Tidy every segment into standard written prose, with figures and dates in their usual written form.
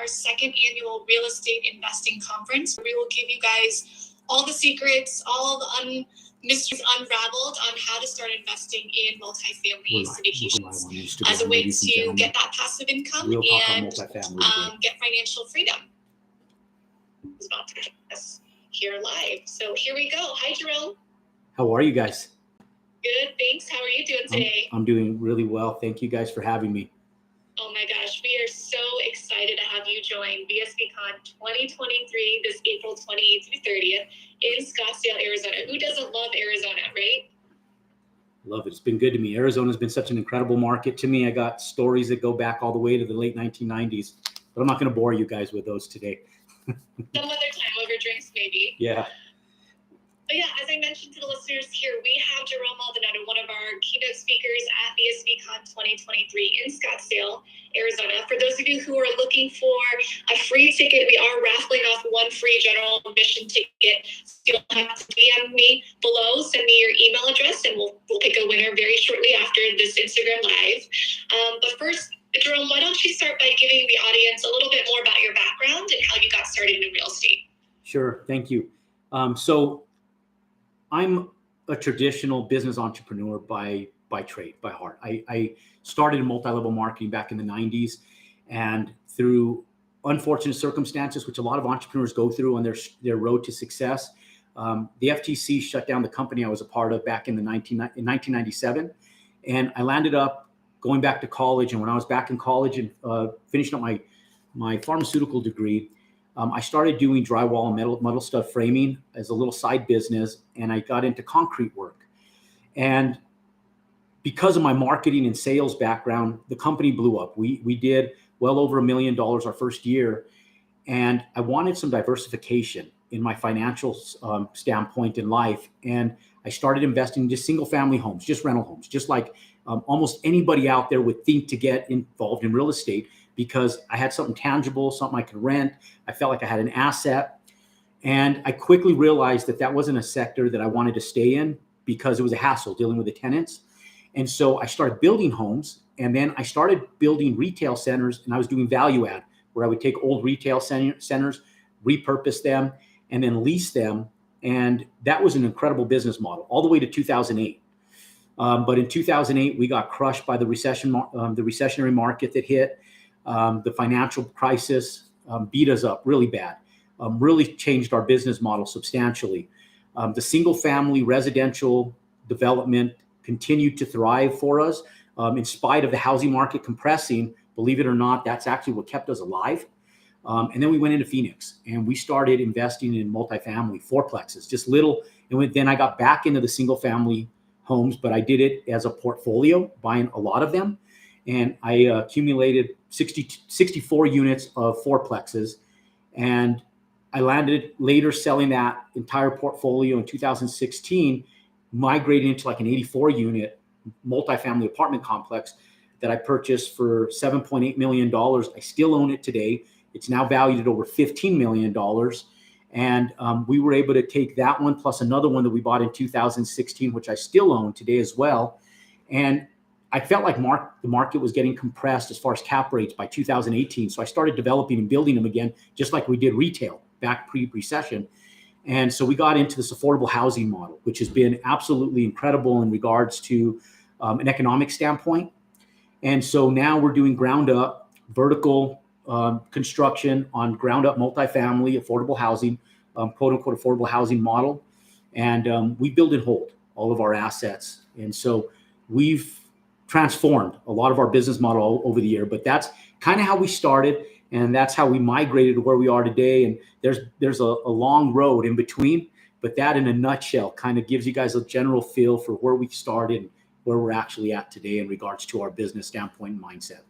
our second annual real estate investing conference. We will give you guys all the secrets, all the mysteries unraveled on how to start investing in multifamily syndications as a way to get that passive income and get financial freedom. Here live. So here we go. Hi, Jerome. How are you guys? Good, thanks. How are you doing today? I'm doing really well. Thank you guys for having me. Oh my gosh, we are so excited to have you join vsbcon 2023 this April 28th through 30th in Scottsdale, Arizona. Who doesn't love Arizona, right? Love it. It's been good to me. Arizona's been such an incredible market to me. I got stories that go back all the way to the late 1990s, but I'm not going to bore you guys with those today. Some other time over drinks, maybe. Yeah. But yeah, as I mentioned to the listeners here, we have Jerome Maldonado, one of our keynote speakers at vsbcon 2023 in Scottsdale, Arizona. For those of you who are looking for a free ticket, we are raffling off one free general admission ticket. So you'll have to DM me below, send me your email address, and we'll pick a winner very shortly after this Instagram Live. But first, Jerome, why don't you start by giving the audience a little bit more about your background and how you got started in real estate? Sure. Thank you. So I'm a traditional business entrepreneur by trade, by heart. I started in multi-level marketing back in the 90s, and through unfortunate circumstances, which a lot of entrepreneurs go through on their road to success, the FTC shut down the company I was a part of back in 1997, and I landed up going back to college. And when I was back in college and finishing up my pharmaceutical degree, I started doing drywall and metal stud framing as a little side business, and I got into concrete work. And because of my marketing and sales background, the company blew up. We did well over $1 million our first year, and I wanted some diversification in my financial standpoint in life. And I started investing in just single family homes, just rental homes, just like almost anybody out there would think to get involved in real estate, because I had something tangible, something I could rent. I felt like I had an asset. And I quickly realized that wasn't a sector that I wanted to stay in because it was a hassle dealing with the tenants. And so I started building homes, and then I started building retail centers, and I was doing value add, where I would take old retail centers, repurpose them, and then lease them. And that was an incredible business model all the way to 2008. But in 2008, we got crushed by the recessionary market that hit. The financial crisis beat us up really bad, really changed our business model substantially. The single family residential development continued to thrive for us in spite of the housing market compressing. Believe it or not, that's actually what kept us alive. And then we went into Phoenix and we started investing in multifamily fourplexes, just little. And then I got back into the single family homes, but I did it as a portfolio, buying a lot of them. And I accumulated 64 units of fourplexes. And I landed later selling that entire portfolio in 2016, migrating into like an 84 unit multifamily apartment complex that I purchased for $7.8 million. I still own it today. It's now valued at over $15 million. And we were able to take that one plus another one that we bought in 2016, which I still own today as well. And I felt like the market was getting compressed as far as cap rates by 2018. So I started developing and building them again, just like we did retail back pre-recession. And so we got into this affordable housing model, which has been absolutely incredible in regards to an economic standpoint. And so now we're doing ground up vertical construction on ground up multifamily affordable housing, quote unquote affordable housing model. And we build and hold all of our assets. And so we've transformed a lot of our business model over the year, but that's kind of how we started, and that's how we migrated to where we are today. And there's a long road in between, but that in a nutshell kind of gives you guys a general feel for where we started and where we're actually at today in regards to our business standpoint and mindset.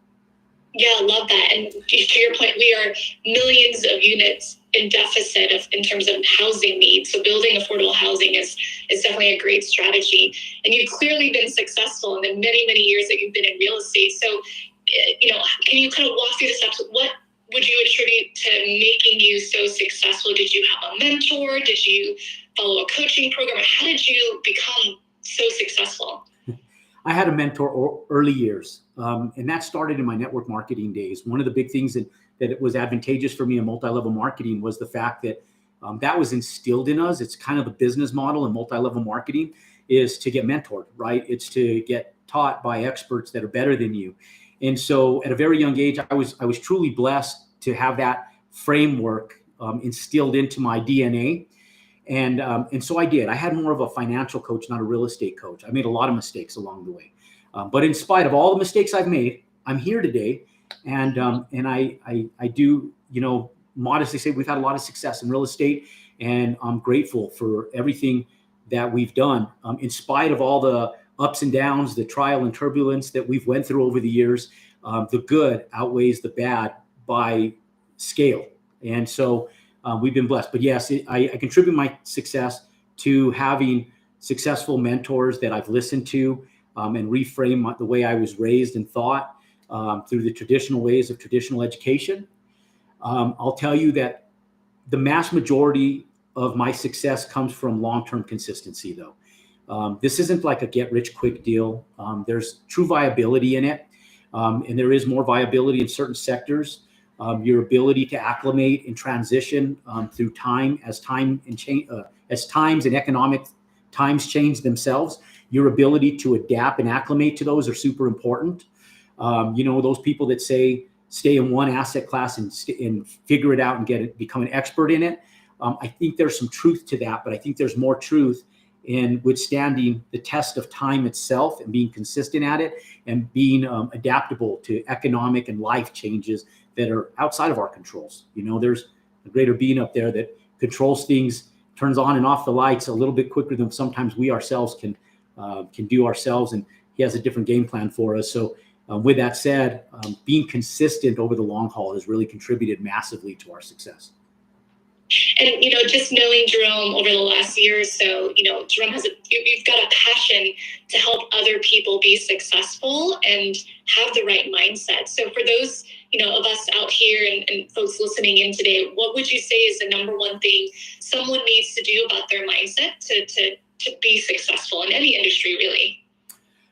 Yeah, I love that. And to your point, we are millions of units in deficit in terms of housing needs. So building affordable housing is definitely a great strategy. And you've clearly been successful in the many, many years that you've been in real estate. So, can you kind of walk through the steps? What would you attribute to making you so successful? Did you have a mentor? Did you follow a coaching program? How did you become so successful? I had a mentor early years, and that started in my network marketing days. One of the big things that that it was advantageous for me in multi-level marketing was the fact that that was instilled in us. It's kind of the business model in multi-level marketing is to get mentored, right? It's to get taught by experts that are better than you. And so at a very young age, I was truly blessed to have that framework instilled into my DNA. And so I did. I had more of a financial coach, not a real estate coach. I made a lot of mistakes along the way. But in spite of all the mistakes I've made, I'm here today. And I do, modestly say we've had a lot of success in real estate. And I'm grateful for everything that we've done. In spite of all the ups and downs, the trial and turbulence that we've went through over the years, the good outweighs the bad by scale. And so we've been blessed. But yes, I contribute my success to having successful mentors that I've listened to and reframe the way I was raised and thought through the traditional ways of traditional education. I'll tell you that the mass majority of my success comes from long-term consistency, though. This isn't like a get-rich-quick deal. There's true viability in it, and there is more viability in certain sectors. Your ability to acclimate and transition through time as times and economic times change themselves. Your ability to adapt and acclimate to those are super important. Those people that say stay in one asset class and figure it out and become an expert in it. I think there's some truth to that, but I think there's more truth in withstanding the test of time itself and being consistent at it and being adaptable to economic and life changes that are outside of our controls. There's a greater being up there that controls things, turns on and off the lights a little bit quicker than sometimes we ourselves can do ourselves. And he has a different game plan for us. So with that said, being consistent over the long haul has really contributed massively to our success. And, just knowing Jerome over the last year or so, Jerome you've got a passion to help other people be successful and have the right mindset. So for those, of us out here and folks listening in today, what would you say is the number one thing someone needs to do about their mindset to be successful in any industry, really?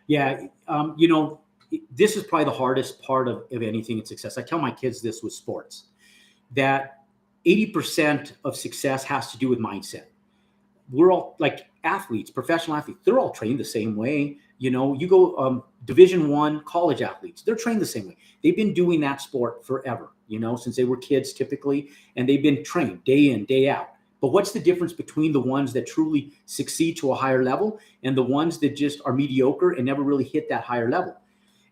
Yeah. This is probably the hardest part of anything in success. I tell my kids this with sports, that 80% of success has to do with mindset. We're all like athletes, professional athletes. They're all trained the same way. You go Division I college athletes, they're trained the same way. They've been doing that sport forever, since they were kids typically, and they've been trained day in, day out. But what's the difference between the ones that truly succeed to a higher level and the ones that just are mediocre and never really hit that higher level?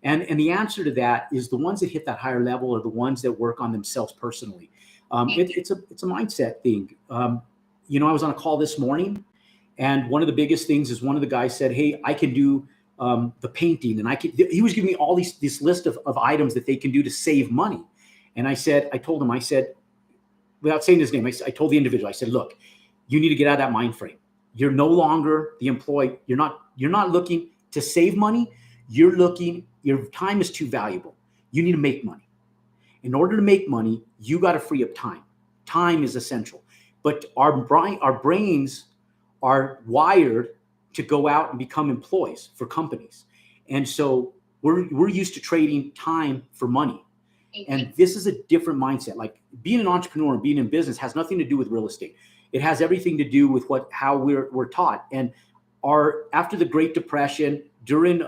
And the answer to that is the ones that hit that higher level are the ones that work on themselves personally. It's a mindset thing. I was on a call this morning, and one of the biggest things is one of the guys said, "Hey, I can do the painting," and he was giving me all this list of items that they can do to save money. And I told him, without saying his name, I told the individual, I said, "Look, you need to get out of that mind frame. You're no longer the employee. You're not looking to save money. Your time is too valuable. You need to make money. In order to make money, you got to free up time. Time is essential. But our brains are wired to go out and become employees for companies. And so we're used to trading time for money. And this is a different mindset. Like being an entrepreneur and being in business has nothing to do with real estate. It has everything to do with how we're taught. And after the Great Depression, during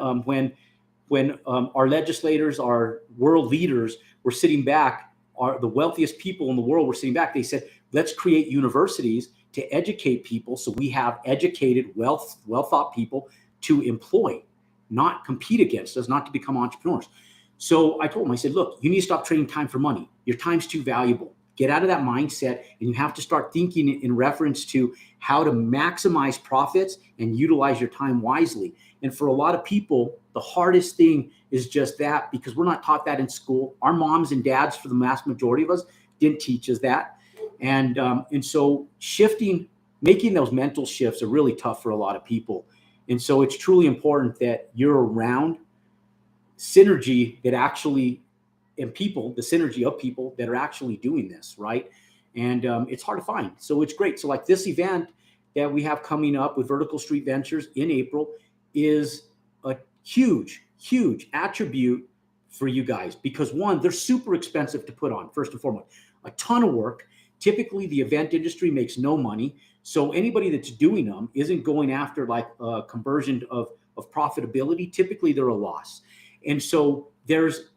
when our legislators, our world leaders were sitting back, the wealthiest people in the world were sitting back, they said, let's create universities to educate people so we have educated, well-thought people to employ, not compete against us, not to become entrepreneurs. So I told him, I said, look, you need to stop trading time for money. Your time's too valuable. Get out of that mindset, and you have to start thinking in reference to how to maximize profits and utilize your time wisely. And for a lot of people, the hardest thing is just that, because we're not taught that in school. Our moms and dads, for the vast majority of us, didn't teach us that. And so making those mental shifts are really tough for a lot of people. And so it's truly important that you're around synergy that actually, and people, the synergy of people that are actually doing this, right? And it's hard to find. So it's great. So like this event that we have coming up with Vertical Street Ventures in April is a huge, huge attribute for you guys because one, they're super expensive to put on, first and foremost, a ton of work. Typically the event industry makes no money. So anybody that's doing them isn't going after like a conversion of profitability. Typically they're a loss. And so there's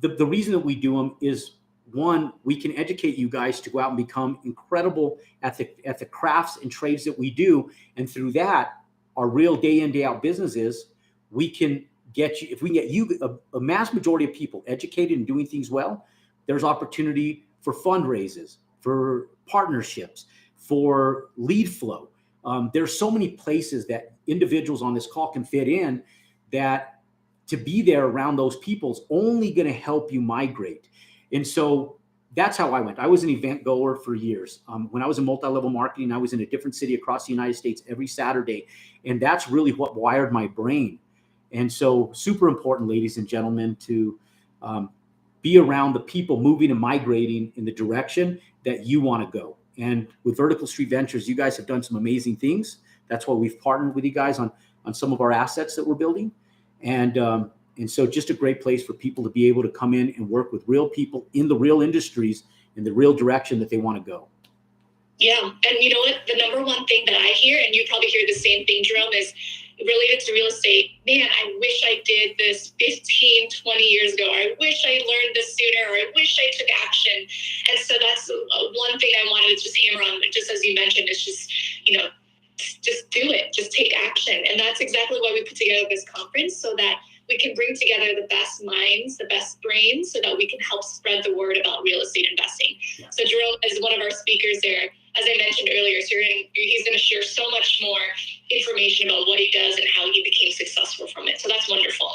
the reason that we do them is one, we can educate you guys to go out and become incredible at the crafts and trades that we do. And through that, our real day in, day out businesses, we can get you, if we can get you a mass majority of people educated and doing things well, there's opportunity for fundraisers, for partnerships, for lead flow. There's so many places that individuals on this call can fit in that to be there around those people is only going to help you migrate. And so that's how I went. I was an event goer for years. When I was in multi-level marketing, I was in a different city across the United States every Saturday. And that's really what wired my brain. And so super important, ladies and gentlemen, to be around the people moving and migrating in the direction that you want to go. And with Vertical Street Ventures, you guys have done some amazing things. That's why we've partnered with you guys on some of our assets that we're building. And so just a great place for people to be able to come in and work with real people in the real industries in the real direction that they want to go. Yeah. And you know what? The number one thing that I hear, and you probably hear the same thing, Jerome, is related to real estate. Man, I wish I did this 15, 20 years ago. I wish I learned this sooner, or I wish I took action. And so that's one thing I wanted to just hammer on, just as you mentioned, is just, just do it. Just take action. And that's exactly why we put together this conference, so that we can bring together the best minds, the best brains, so that we can help spread the word about real estate investing. Yeah. So Jerome is one of our speakers there. As I mentioned earlier, so he's going to share so much more information about what he does and how he became successful from it. So that's wonderful.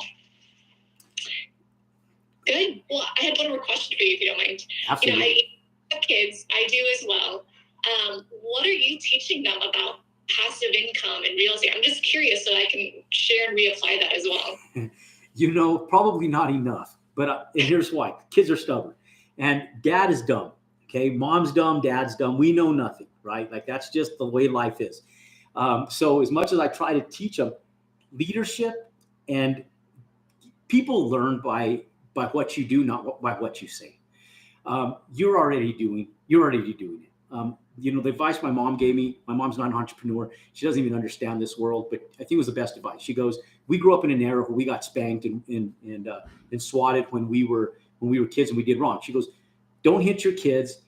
Good. Well, I had one more question for you, if you don't mind. Absolutely. I have kids. I do as well. What are you teaching them about passive income and real estate? I'm just curious, so I can share and reapply that as well. Probably not enough. But and here's why. Kids are stubborn. And dad is dumb. Okay, mom's dumb, dad's dumb. We know nothing, right? Like that's just the way life is. So as much as I try to teach them leadership, and people learn by what you do, not by what you say. You're already doing it. The advice my mom gave me, my mom's not an entrepreneur. She doesn't even understand this world, but I think it was the best advice. She goes, we grew up in an era where we got spanked and swatted when we were kids and we did wrong. She goes, don't hit your kids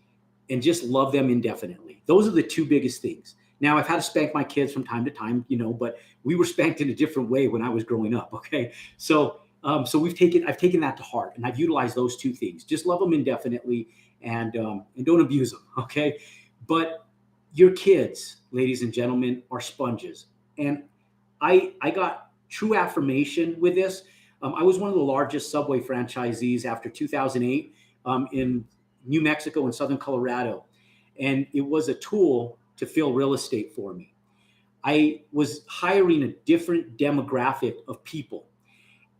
and just love them indefinitely. Those are the two biggest things. Now, I've had to spank my kids from time to time, but we were spanked in a different way when I was growing up. Okay. So I've taken that to heart, and I've utilized those two things. Just love them indefinitely and don't abuse them. Okay. But your kids, ladies and gentlemen, are sponges. And I got true affirmation with this. I was one of the largest Subway franchisees after 2008 in New Mexico and Southern Colorado. And it was a tool to fill real estate for me. I was hiring a different demographic of people.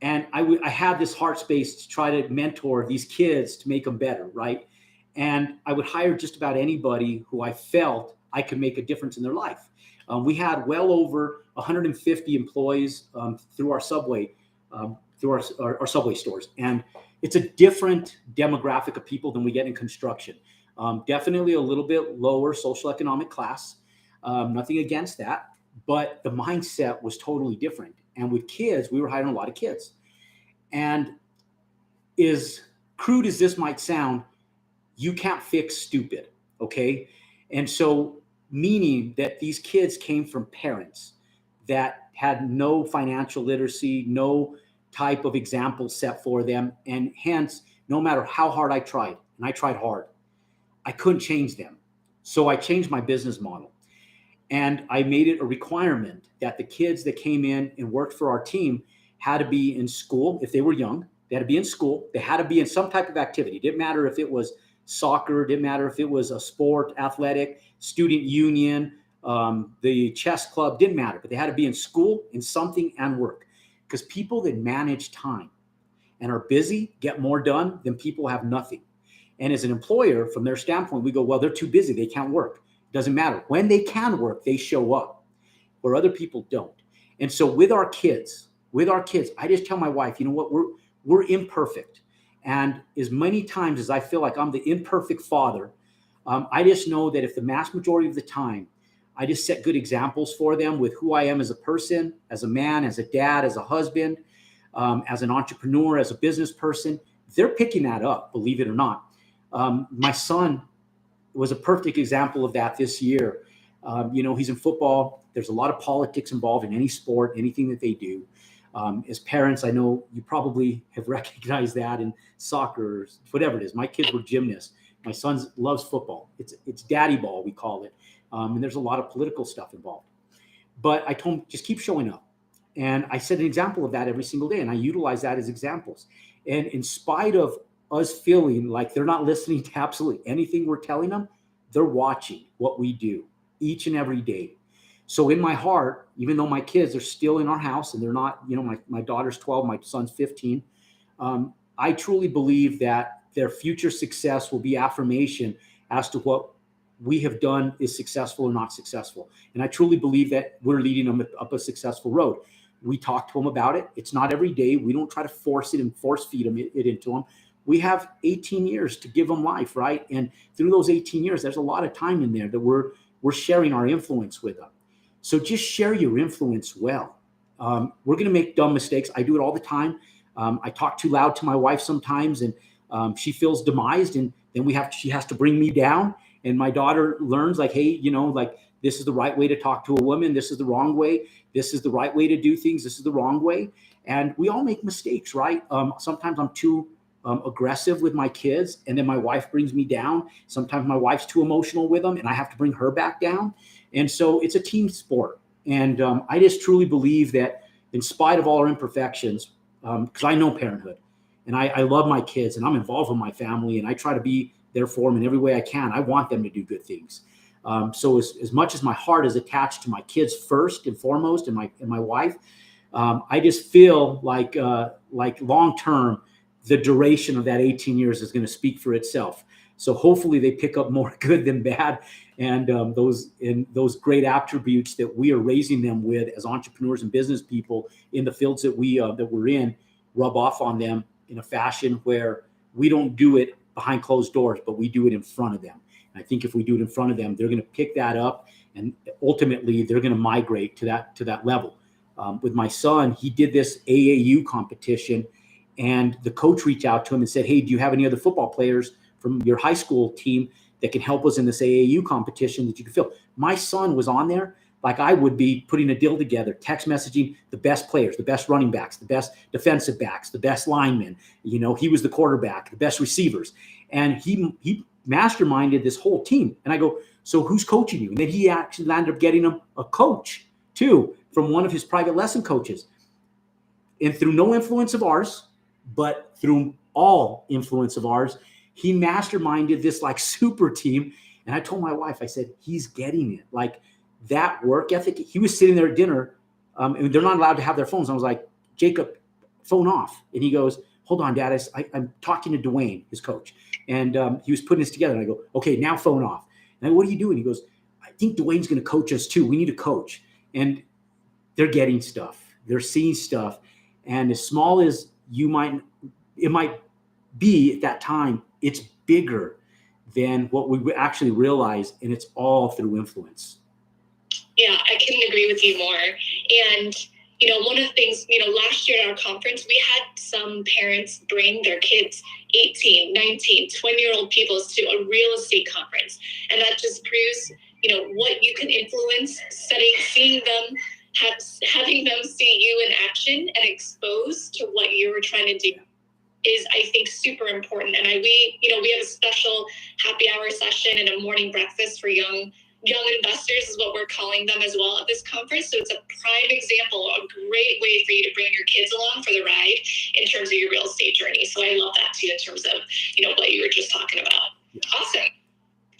And I had this heart space to try to mentor these kids to make them better, right? And I would hire just about anybody who I felt I could make a difference in their life. We had well over 150 employees through our Subway, through our Subway stores. And it's a different demographic of people than we get in construction. Definitely a little bit lower social economic class. Nothing against that, but the mindset was totally different. And with kids, we were hiring a lot of kids. And as crude as this might sound, you can't fix stupid, okay? And so meaning that these kids came from parents that had no financial literacy, no type of example set for them. And hence, no matter how hard I tried, and I tried hard, I couldn't change them. So I changed my business model. And I made it a requirement that the kids that came in and worked for our team had to be in school. If they were young, they had to be in school. They had to be in some type of activity. It didn't matter if it was soccer, it didn't matter if it was a sport, athletic, student union, the chess club, didn't matter. But they had to be in school, in something, and work. Because people that manage time and are busy get more done than people who have nothing. And as an employer, from their standpoint, we go, well, they're too busy. They can't work. Doesn't matter. When they can work, they show up, where other people don't. And so with our kids, I just tell my wife, you know what, we're imperfect. And as many times as I feel like I'm the imperfect father, I just know that if the mass majority of the time I just set good examples for them with who I am as a person, as a man, as a dad, as a husband, as an entrepreneur, as a business person, they're picking that up, believe it or not. My son was a perfect example of that this year. He's in football. There's a lot of politics involved in any sport, anything that they do. As parents, I know you probably have recognized that in soccer or whatever it is. My kids were gymnasts. My son loves football. It's daddy ball, we call it. And there's a lot of political stuff involved. But I told him, just keep showing up. And I set an example of that every single day. And I utilize that as examples. And in spite of us feeling like they're not listening to absolutely anything we're telling them, they're watching what we do each and every day. So in my heart, even though my kids are still in our house and they're not, my daughter's 12, my son's 15, I truly believe that their future success will be affirmation as to what we have done is successful or not successful. And I truly believe that we're leading them up a successful road. We talk to them about it. It's not every day. We don't try to force it and force feed it into them. We have 18 years to give them life, right? And through those 18 years, there's a lot of time in there that we're sharing our influence with them. So just share your influence well. We're going to make dumb mistakes. I do it all the time. I talk too loud to my wife sometimes, and she feels demised, and then she has to bring me down. And my daughter learns like, hey, this is the right way to talk to a woman. This is the wrong way. This is the right way to do things. This is the wrong way. And we all make mistakes, right? Sometimes I'm too aggressive with my kids, and then my wife brings me down. Sometimes my wife's too emotional with them, and I have to bring her back down. And so it's a team sport. And I just truly believe that in spite of all our imperfections, because I know parenthood, and I love my kids, and I'm involved with my family, and I try to be there for them in every way I can. I want them to do good things. So as much as my heart is attached to my kids first and foremost, and my wife, I just feel like long term, the duration of that 18 years is going to speak for itself. So hopefully they pick up more good than bad, and those great attributes that we are raising them with as entrepreneurs and business people in the fields that we're in rub off on them in a fashion where we don't do it behind closed doors, but we do it in front of them. And I think if we do it in front of them, they're going to pick that up, and ultimately they're going to migrate to that level. With my son, he did this AAU competition, and the coach reached out to him and said, hey, do you have any other football players from your high school team that can help us in this AAU competition that you can fill? My son was on there like I would be putting a deal together, text messaging the best players, the best running backs, the best defensive backs, the best linemen. He was the quarterback, the best receivers. And he masterminded this whole team. And I go, so who's coaching you? And then he actually ended up getting him a coach too from one of his private lesson coaches. And through no influence of ours, but through all influence of ours, he masterminded this like super team. And I told my wife, I said, he's getting it. Like that work ethic. He was sitting there at dinner, and they're not allowed to have their phones. I was like, Jacob, phone off. And he goes, hold on, Dad. I'm talking to Dwayne, his coach. And he was putting this together. And I go, okay, now phone off. And I go, what are you doing? He goes, I think Dwayne's going to coach us too. We need a coach. And they're getting stuff. They're seeing stuff. And as small as it might be at that time, it's bigger than what we actually realize. And it's all through influence. Yeah, I couldn't agree with you more. And, one of the things, last year at our conference, we had some parents bring their kids, 18, 19, 20-year-old people to a real estate conference. And that just proves, what you can influence, seeing them, having them see you in action and exposed to what you were trying to do is, I think, super important. And we have a special happy hour session and a morning breakfast for young investors is what we're calling them as well at this conference. So it's a prime example, a great way for you to bring your kids along for the ride in terms of your real estate journey. So I love that too, in terms of, what you were just talking about. Yeah. Awesome.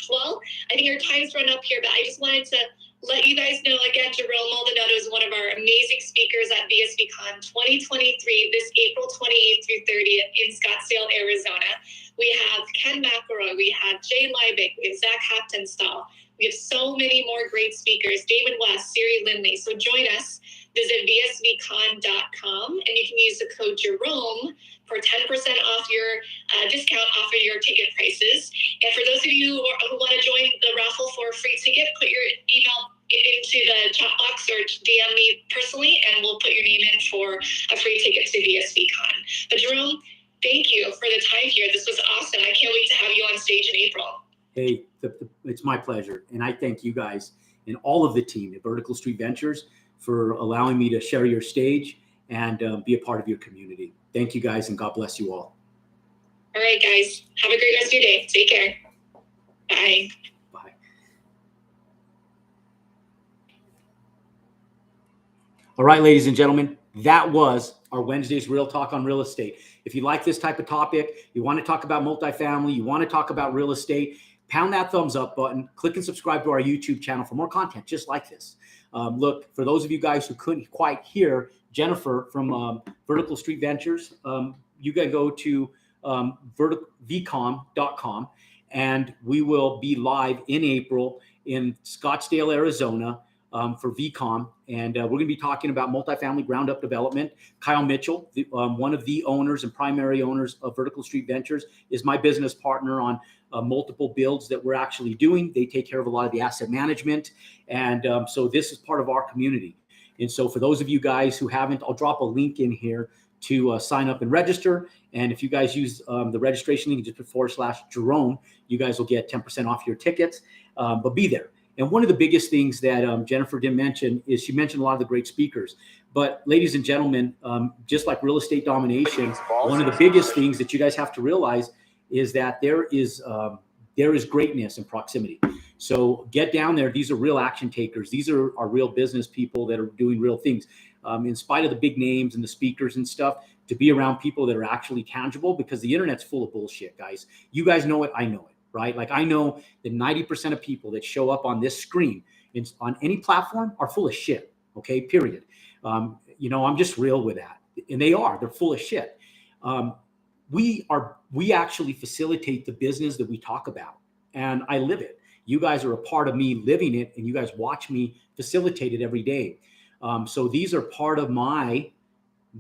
Well, I think our time's run up here, but I just wanted to let you guys know again, Jerome Maldonado is one of our amazing speakers at vsbcon 2023, this April 28th through 30th in Scottsdale, Arizona. We have Ken McElroy, we have Jay Liebig, we have Zach Haptonstall. We have so many more great speakers, David West, Siri Lindley. So join us visit vsbcon.com, and you can use the code Jerome for 10% off your discount off of your ticket prices. And for those of you who want to join the raffle for a free ticket, put your email into the chat box or DM me personally, and we'll put your name in for a free ticket to vsbcon. But Jerome, thank you for the time here. This was awesome. I can't wait to have you on stage in April. Hey, it's my pleasure. And I thank you guys and all of the team at Vertical Street Ventures for allowing me to share your stage and be a part of your community. Thank you guys, and God bless you all. All right, guys. Have a great rest of your day. Take care. Bye. Bye. All right, ladies and gentlemen, that was our Wednesday's Real Talk on Real Estate. If you like this type of topic, you want to talk about multifamily, you want to talk about real estate, pound that thumbs up button, click and subscribe to our YouTube channel for more content just like this. Look, for those of you guys who couldn't quite hear Jennifer from Vertical Street Ventures, you can go to vsbcon.com, and we will be live in April in Scottsdale, Arizona, for VCOM, and we're going to be talking about multifamily ground up development. Kyle Mitchell, one of the owners and primary owners of Vertical Street Ventures, is my business partner on multiple builds that we're actually doing. They take care of a lot of the asset management, and so this is part of our community. And so for those of you guys who haven't, I'll drop a link in here to sign up and register. And if you guys use the registration link, just put /Jerome, you guys will get 10% off your tickets, but be there. And one of the biggest things that Jennifer didn't mention is she mentioned a lot of the great speakers. But ladies and gentlemen, just like real estate domination, one of the biggest things that you guys have to realize is that there is greatness in proximity. So get down there. These are real action takers. These are real business people that are doing real things. In spite of the big names and the speakers and stuff, to be around people that are actually tangible, because the internet's full of bullshit, guys. You guys know it. I know it. Right? Like I know that 90% of people that show up on this screen on any platform are full of shit. Okay, period. I'm just real with that. And they're full of shit. We actually facilitate the business that we talk about, and I live it. You guys are a part of me living it, and you guys watch me facilitate it every day. So these are part of my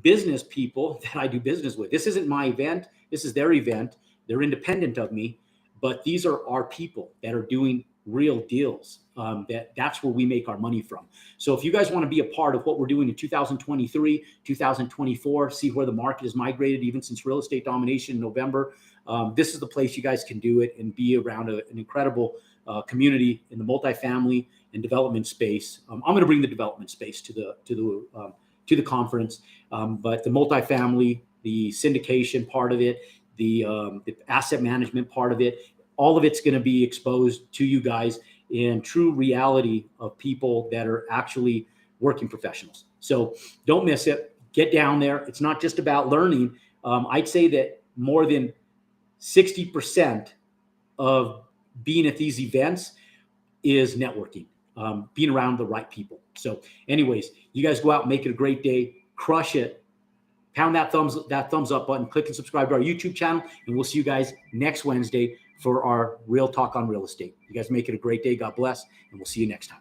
business people that I do business with. This isn't my event. This is their event. They're independent of me. But these are our people that are doing real deals. That's where we make our money from. So if you guys want to be a part of what we're doing in 2023, 2024, see where the market has migrated even since real estate domination in November, this is the place you guys can do it and be around an incredible community in the multifamily and development space. I'm going to bring the development space to the conference, but the multifamily, the syndication part of it, the asset management part of it, all of it's going to be exposed to you guys in true reality of people that are actually working professionals. So don't miss it. Get down there. It's not just about learning. I'd say that more than 60% of being at these events is networking, being around the right people. So anyways, you guys go out and make it a great day. Crush it. Pound that thumbs up button, click and subscribe to our YouTube channel, and we'll see you guys next Wednesday for our Real Talk on Real Estate. You guys make it a great day. God bless, and we'll see you next time.